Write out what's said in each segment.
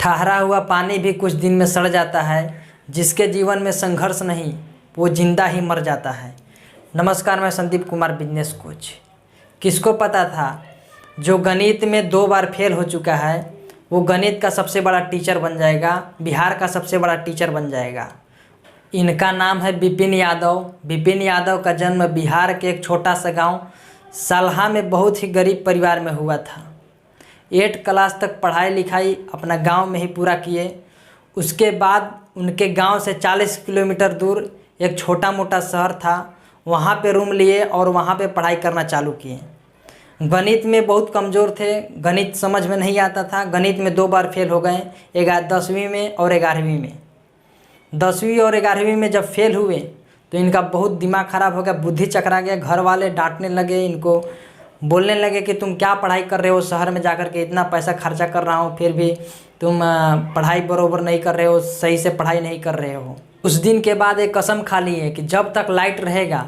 ठहरा हुआ पानी भी कुछ दिन में सड़ जाता है। जिसके जीवन में संघर्ष नहीं वो जिंदा ही मर जाता है। नमस्कार, मैं संदीप कुमार, बिजनेस कोच। किसको पता था जो गणित में 2 बार फेल हो चुका है वो गणित का सबसे बड़ा टीचर बन जाएगा, बिहार का सबसे बड़ा टीचर बन जाएगा। इनका नाम है विपिन यादव। विपिन यादव का जन्म बिहार के एक छोटा सा गांव सलहा में बहुत ही गरीब परिवार में हुआ था। 8 क्लास तक पढ़ाई लिखाई अपना गांव में ही पूरा किए। उसके बाद उनके गांव से 40 किलोमीटर दूर एक छोटा मोटा शहर था, वहां पे रूम लिए और वहां पे पढ़ाई करना चालू किए। गणित में बहुत कमज़ोर थे, गणित समझ में नहीं आता था। गणित में 2 बार फेल हो गए, 10वीं में और 11वीं में। 10वीं और 11वीं में जब फेल हुए तो इनका बहुत दिमाग ख़राब हो गया, बुद्धि चकरा गया। घर वाले डांटने लगे, इनको बोलने लगे कि तुम क्या पढ़ाई कर रहे हो, शहर में जाकर के इतना पैसा खर्चा कर रहा हूँ फिर भी तुम पढ़ाई बरोबर नहीं कर रहे हो, सही से पढ़ाई नहीं कर रहे हो। उस दिन के बाद एक कसम खा ली है कि जब तक लाइट रहेगा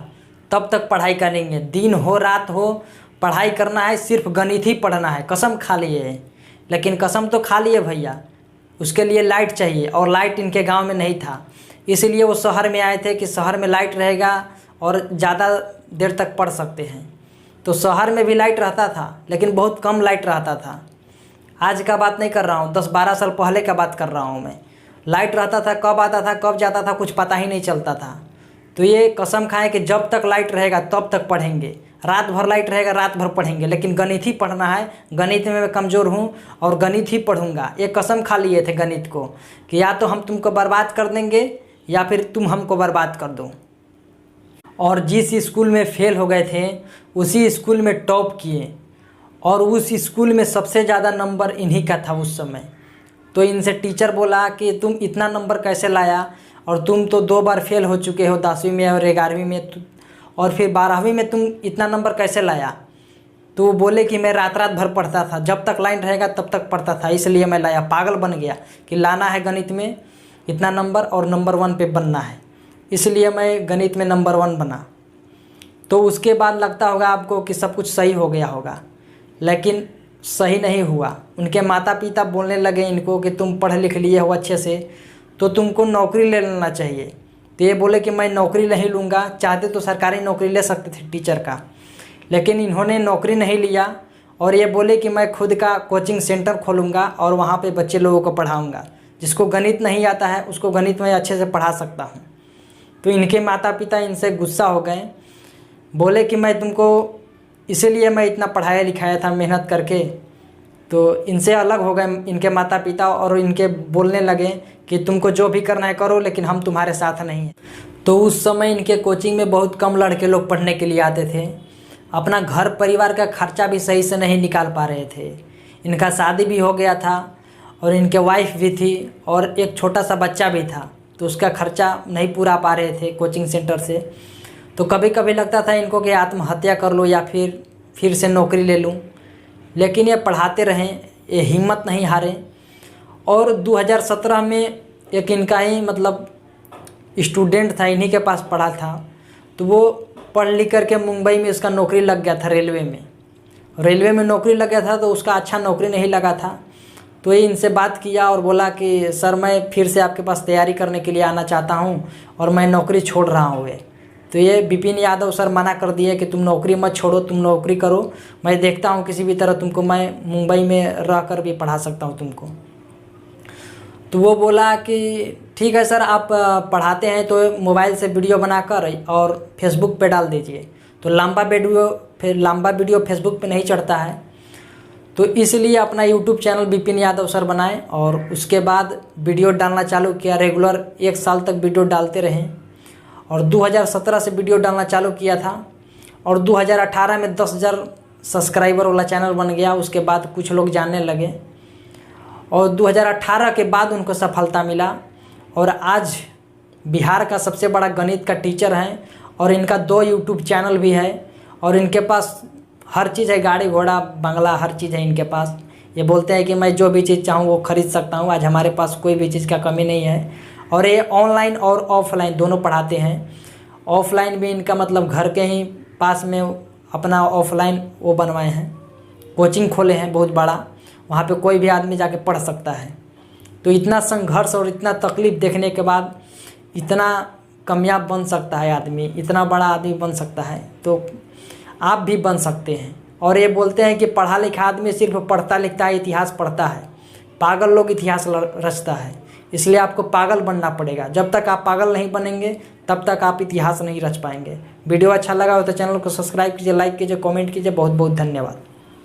तब तक पढ़ाई करेंगे, दिन हो रात हो पढ़ाई करना है, सिर्फ गणित ही पढ़ना है। कसम खा लिए है, लेकिन कसम तो खा लिए भैया, उसके लिए लाइट चाहिए और लाइट इनके गांव में नहीं था। इसलिए वो शहर में आए थे कि शहर में लाइट रहेगा और ज़्यादा देर तक पढ़ सकते हैं। तो शहर में भी लाइट रहता था लेकिन बहुत कम लाइट रहता था। आज का बात नहीं कर रहा हूँ, 10-12 साल पहले का बात कर रहा हूँ मैं। लाइट रहता था, कब आता था कब जाता था कुछ पता ही नहीं चलता था। तो ये कसम खाएं कि जब तक लाइट रहेगा तब तक पढ़ेंगे, रात भर लाइट रहेगा रात भर पढ़ेंगे, लेकिन गणित ही पढ़ना है। गणित में मैं कमज़ोर हूँ और गणित ही पढ़ूंगा। ये कसम खा लिए थे गणित को कि या तो हम तुमको बर्बाद कर देंगे या फिर तुम हमको बर्बाद कर दो। और जिस स्कूल में फेल हो गए थे उसी स्कूल में टॉप किए और उस स्कूल में सबसे ज़्यादा नंबर इन्हीं का था उस समय। तो इनसे टीचर बोला कि तुम इतना नंबर कैसे लाया, और तुम तो 2 बार फेल हो चुके हो, 10वीं में और 11वीं में, और फिर 12वीं में तुम इतना नंबर कैसे लाया। तो वो बोले कि मैं रात रात भर पढ़ता था, जब तक लाइन रहेगा तब तक पढ़ता था, इसलिए मैं लाया। पागल बन गया कि लाना है गणित में इतना नंबर और नंबर 1 पे बनना है, इसलिए मैं गणित में नंबर 1 बना। तो उसके बाद लगता होगा आपको कि सब कुछ सही हो गया होगा, लेकिन सही नहीं हुआ। उनके माता पिता बोलने लगे इनको कि तुम पढ़ लिख लिए हो अच्छे से तो तुमको नौकरी ले लेना चाहिए। तो ये बोले कि मैं नौकरी नहीं लूँगा, चाहते तो सरकारी नौकरी ले सकते थे टीचर का, लेकिन इन्होंने नौकरी नहीं लिया और ये बोले कि मैं खुद का कोचिंग सेंटर खोलूँगा और वहाँ पे बच्चे लोगों को पढ़ाऊँगा। जिसको गणित नहीं आता है उसको गणित में अच्छे से पढ़ा सकता हूँ। तो इनके माता पिता इनसे गुस्सा हो गए, बोले कि मैं तुमको इसीलिए मैं इतना पढ़ाया लिखाया था मेहनत करके। तो इनसे अलग हो गए इनके माता पिता और इनके बोलने लगे कि तुमको जो भी करना है करो, लेकिन हम तुम्हारे साथ नहीं हैं। तो उस समय इनके कोचिंग में बहुत कम लड़के लोग पढ़ने के लिए आते थे। अपना घर परिवार का खर्चा भी सही से नहीं निकाल पा रहे थे। इनका शादी भी हो गया था और इनके वाइफ भी थी और एक छोटा सा बच्चा भी था, तो उसका खर्चा नहीं पूरा पा रहे थे कोचिंग सेंटर से। तो कभी कभी लगता था इनको कि आत्महत्या कर लो या फिर से नौकरी ले लूँ, लेकिन ये पढ़ाते रहें, ये हिम्मत नहीं हारे। और 2017 में एक इनका ही मतलब स्टूडेंट था, इन्हीं के पास पढ़ा था, तो वो पढ़ लिख करके मुंबई में उसका नौकरी लग गया था। रेलवे में नौकरी लग गया था, तो उसका अच्छा नौकरी नहीं लगा था। तो ये इनसे बात किया और बोला कि सर मैं फिर से आपके पास तैयारी करने के लिए आना चाहता हूँ और मैं नौकरी छोड़ रहा हूँ। तो ये विपिन यादव सर मना कर दिए कि तुम नौकरी मत छोड़ो, तुम नौकरी करो, मैं देखता हूँ किसी भी तरह तुमको मैं मुंबई में रह कर भी पढ़ा सकता हूँ तुमको। तो वो बोला कि ठीक है सर, आप पढ़ाते हैं तो मोबाइल से वीडियो बनाकर और फेसबुक पे डाल दीजिए। तो लंबा वीडियो फेसबुक पे नहीं चढ़ता है, तो इसलिए अपना YouTube channel Vipin Yadav sir बनाए और उसके बाद वीडियो डालना चालू किया। रेगुलर 1 साल तक वीडियो डालते रहें और 2017 से वीडियो डालना चालू किया था और 2018 में 10,000 सब्सक्राइबर वाला चैनल बन गया। उसके बाद कुछ लोग जानने लगे और 2018 के बाद उनको सफलता मिला और आज बिहार का सबसे बड़ा गणित का टीचर हैं और इनका 2 यूट्यूब चैनल भी है और इनके पास हर चीज़ है, गाड़ी घोड़ा बंगला हर चीज़ है इनके पास। ये बोलते हैं कि मैं जो भी चीज़ चाहूँ वो ख़रीद सकता हूँ। आज हमारे पास कोई भी चीज़ का कमी नहीं है। और ये ऑनलाइन और ऑफलाइन दोनों पढ़ाते हैं। ऑफलाइन भी इनका मतलब घर के ही पास में अपना ऑफलाइन वो बनवाए हैं, कोचिंग खोले हैं बहुत बड़ा, वहाँ पे कोई भी आदमी जाके पढ़ सकता है। तो इतना संघर्ष और इतना तकलीफ़ देखने के बाद इतना कामयाब बन सकता है आदमी, इतना बड़ा आदमी बन सकता है, तो आप भी बन सकते हैं। और ये बोलते हैं कि पढ़ा लिखा आदमी सिर्फ पढ़ता लिखता है, इतिहास पढ़ता है, पागल लोग इतिहास रचता है। इसलिए आपको पागल बनना पड़ेगा। जब तक आप पागल नहीं बनेंगे तब तक आप इतिहास नहीं रच पाएंगे। वीडियो अच्छा लगा हो तो चैनल को सब्सक्राइब कीजिए, लाइक कीजिए, कमेंट कीजिए। बहुत बहुत धन्यवाद।